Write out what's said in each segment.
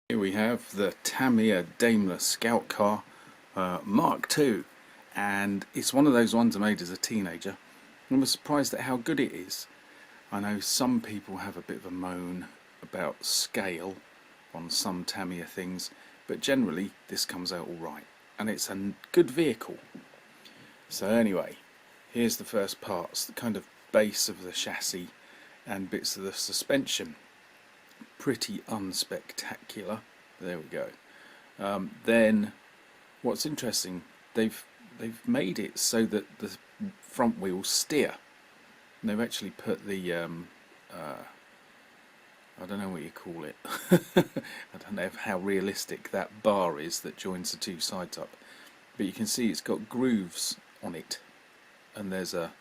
Here we have the Tamiya Daimler Scout Car Mark II, and it's one of those ones I made as a teenager. I was surprised at how good it is. I know some people have a bit of a moan about scale on some Tamiya things, but generally this comes out alright, and it's a good vehicle. So anyway, here's the first parts, the kind of base of the chassis and bits of the suspension. Pretty unspectacular. There we go. Then what's interesting, they've made it so that the front wheels steer. And they've actually put the I don't know what you call it. I don't know how realistic that bar is that joins the two sides up, but you can see it's got grooves on it, and there's a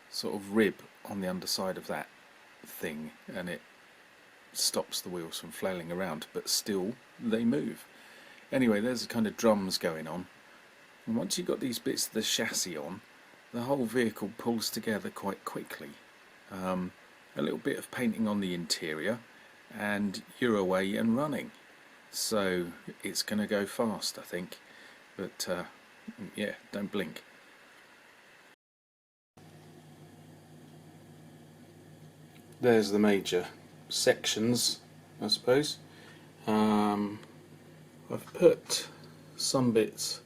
sort of rib on the underside of that thing, and it stops the wheels from flailing around, but still they move. Anyway, there's the kind of drums going on, and once you've got these bits of the chassis on, the whole vehicle pulls together quite quickly. A little bit of painting on the interior and you're away and running, so it's going to go fast, I think, but yeah, don't blink. There's the major sections, I suppose. I've put some bits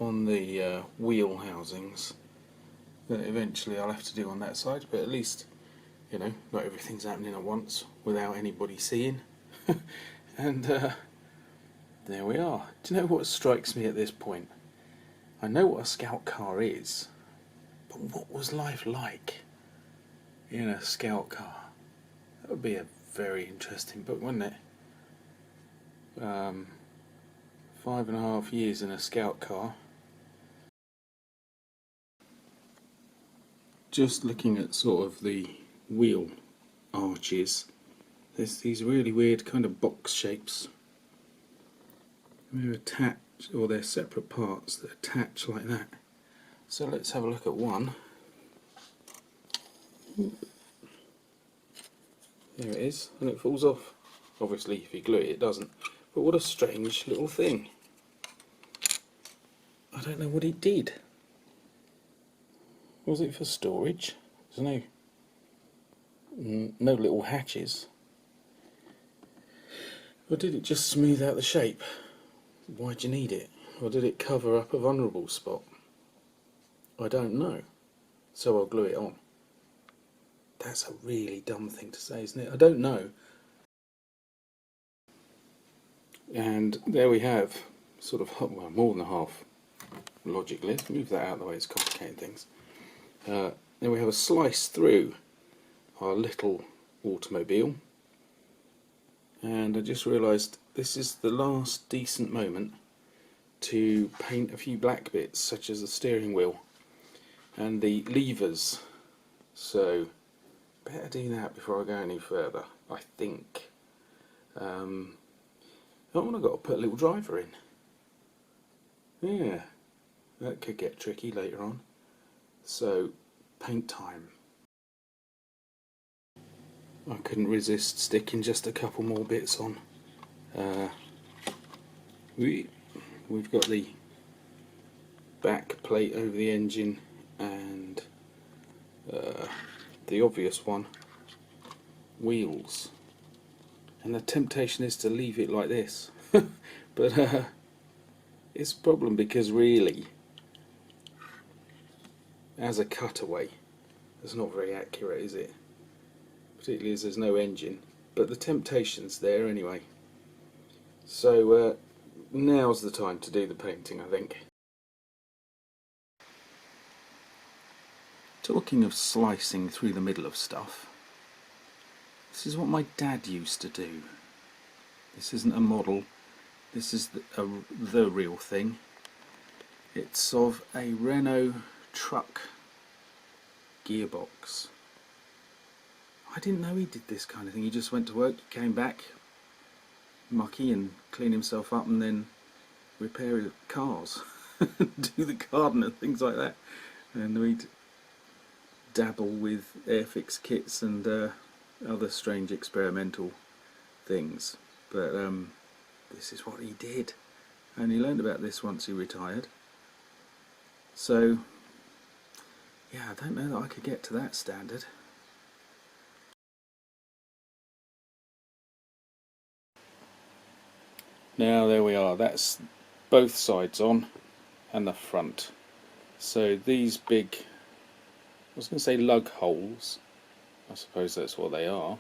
on the wheel housings that eventually I'll have to do on that side, but at least, you know, not everything's happening at once without anybody seeing. And there we are. Do you know what strikes me at this point? I know what a scout car is, but what was life like in a scout car? That would be a very interesting book, wouldn't it? 5.5 years in a scout car. Just looking at sort of the wheel arches, there's these really weird kind of box shapes. They're attached, or they're separate parts that attach like that. So let's have a look at one. There it is, and it falls off. Obviously if you glue it, it doesn't. But what a strange little thing. I don't know what it did. Was it for storage? There's no little hatches. Or did it just smooth out the shape? Why'd you need it? Or did it cover up a vulnerable spot? I don't know. So I'll glue it on. That's a really dumb thing to say, isn't it? I don't know. And there we have sort of, well, more than half, logically. Let's move that out of the way, it's complicating things. Then we have a slice through our little automobile, and I just realised this is the last decent moment to paint a few black bits, such as the steering wheel and the levers, so better do that before I go any further, I think. Oh, and I've got to put a little driver in. Yeah, that could get tricky later on. So, paint time. I couldn't resist sticking just a couple more bits on. We've got the back plate over the engine and the obvious one, wheels. And the temptation is to leave it like this. But it's a problem because really, as a cutaway, it's not very accurate, is it? Particularly as there's no engine, but the temptation's there anyway. So now's the time to do the painting, I think. Talking of slicing through the middle of stuff, this is what my dad used to do. This isn't a model, this is the real thing. It's of a Renault truck gearbox. I didn't know he did this kind of thing. He just went to work, came back mucky and clean himself up and then repair his cars, do the garden and things like that. And we'd dabble with Airfix kits and other strange experimental things. but this is what he did, and he learned about this once he retired. So yeah, I don't know that I could get to that standard. Now there we are, that's both sides on and the front. So these big, I was going to say lug holes, I suppose that's what they are,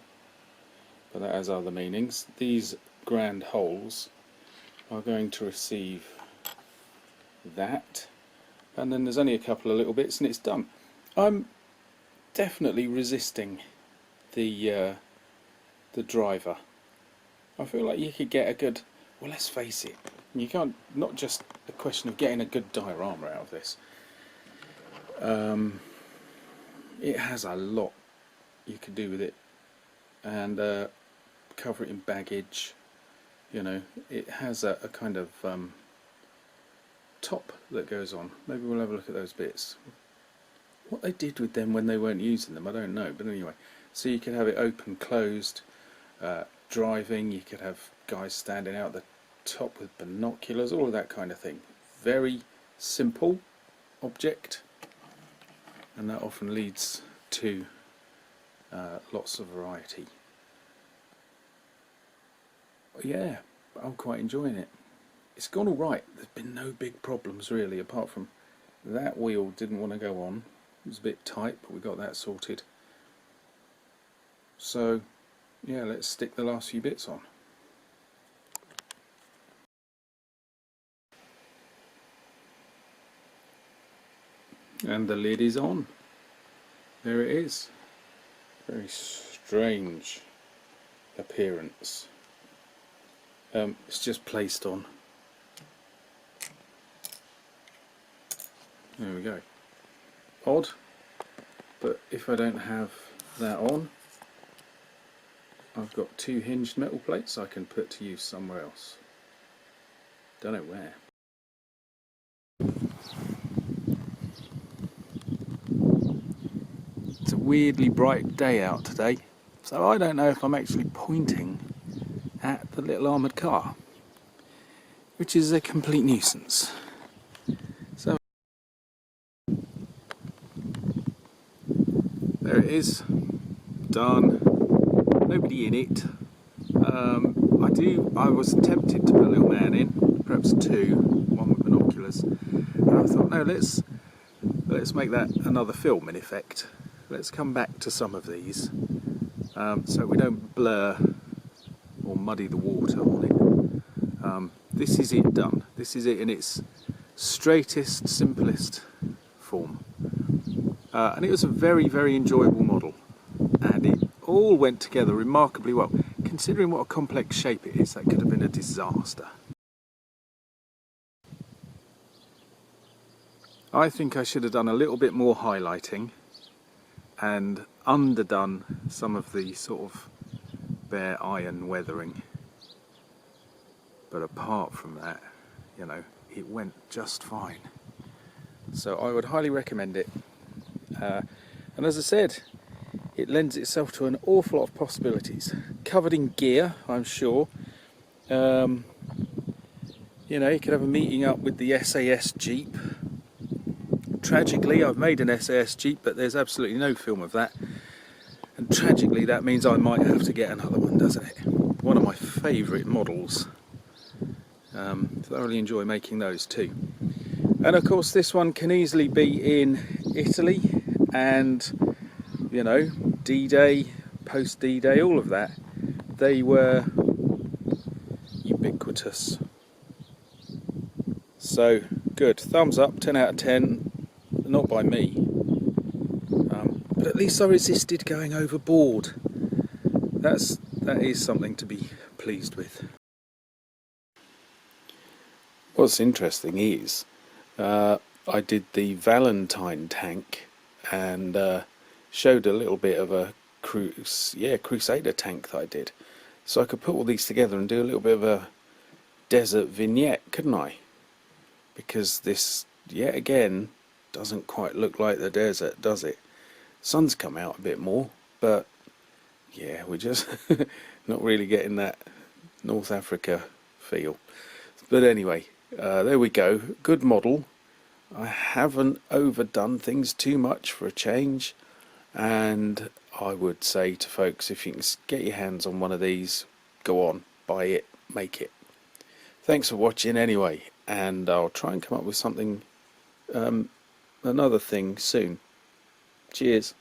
but that has other meanings. These grand holes are going to receive that, and then there's only a couple of little bits and it's done. I'm definitely resisting the driver. I feel like you could get a good, well, let's face it, you can't, not just a question of getting a good diorama out of this. It has a lot you could do with it, and cover it in baggage, you know. It has a kind of top that goes on. Maybe we'll have a look at those bits. What they did with them when they weren't using them, I don't know, but anyway. So you could have it open, closed, driving, you could have guys standing out the top with binoculars, all of that kind of thing. Very simple object, and that often leads to lots of variety. Yeah, I'm quite enjoying it. It's gone alright, there's been no big problems really, apart from that wheel didn't want to go on. It was a bit tight, but we got that sorted. So yeah, let's stick the last few bits on. And the lid is on. There it is. Very strange appearance. It's just placed on. There we go. Odd, but if I don't have that on, I've got two hinged metal plates I can put to use somewhere else. Don't know where. It's a weirdly bright day out today, so I don't know if I'm actually pointing at the little armoured car, which is a complete nuisance. So there it is, done. Nobody in it. I was tempted to put a little man in, perhaps two, one with binoculars, and I thought, no, let's make that another film in effect. Let's come back to some of these, so we don't blur or muddy the water on it. This is it done. This is it in its straightest, simplest form. And it was a very, very enjoyable model, and it all went together remarkably well. Considering what a complex shape it is, that could have been a disaster. I think I should have done a little bit more highlighting and underdone some of the sort of bare iron weathering. But apart from that, you know, it went just fine. So I would highly recommend it. And as I said, it lends itself to an awful lot of possibilities. Covered in gear, I'm sure. You know, you could have a meeting up with the SAS Jeep. Tragically, I've made an SAS Jeep, but there's absolutely no film of that. And tragically, that means I might have to get another one, doesn't it? One of my favourite models. Thoroughly enjoy making those too. And of course, this one can easily be in Italy, and you know, D-Day, post D-Day, all of that. They were ubiquitous. So good, thumbs up, 10 out of 10. Not by me, but at least I resisted going overboard. That is something to be pleased with. What's interesting is I did the Valentine tank and showed a little bit of a Crusader tank that I did, so I could put all these together and do a little bit of a desert vignette, couldn't I? Because this, yet again, doesn't quite look like the desert, does it? Sun's come out a bit more, but yeah, we're just not really getting that North Africa feel. But anyway, there we go. Good model. I haven't overdone things too much for a change, and I would say to folks, if you can get your hands on one of these, go on, buy it, make it. Thanks for watching anyway, and I'll try and come up with something, another thing soon. Cheers.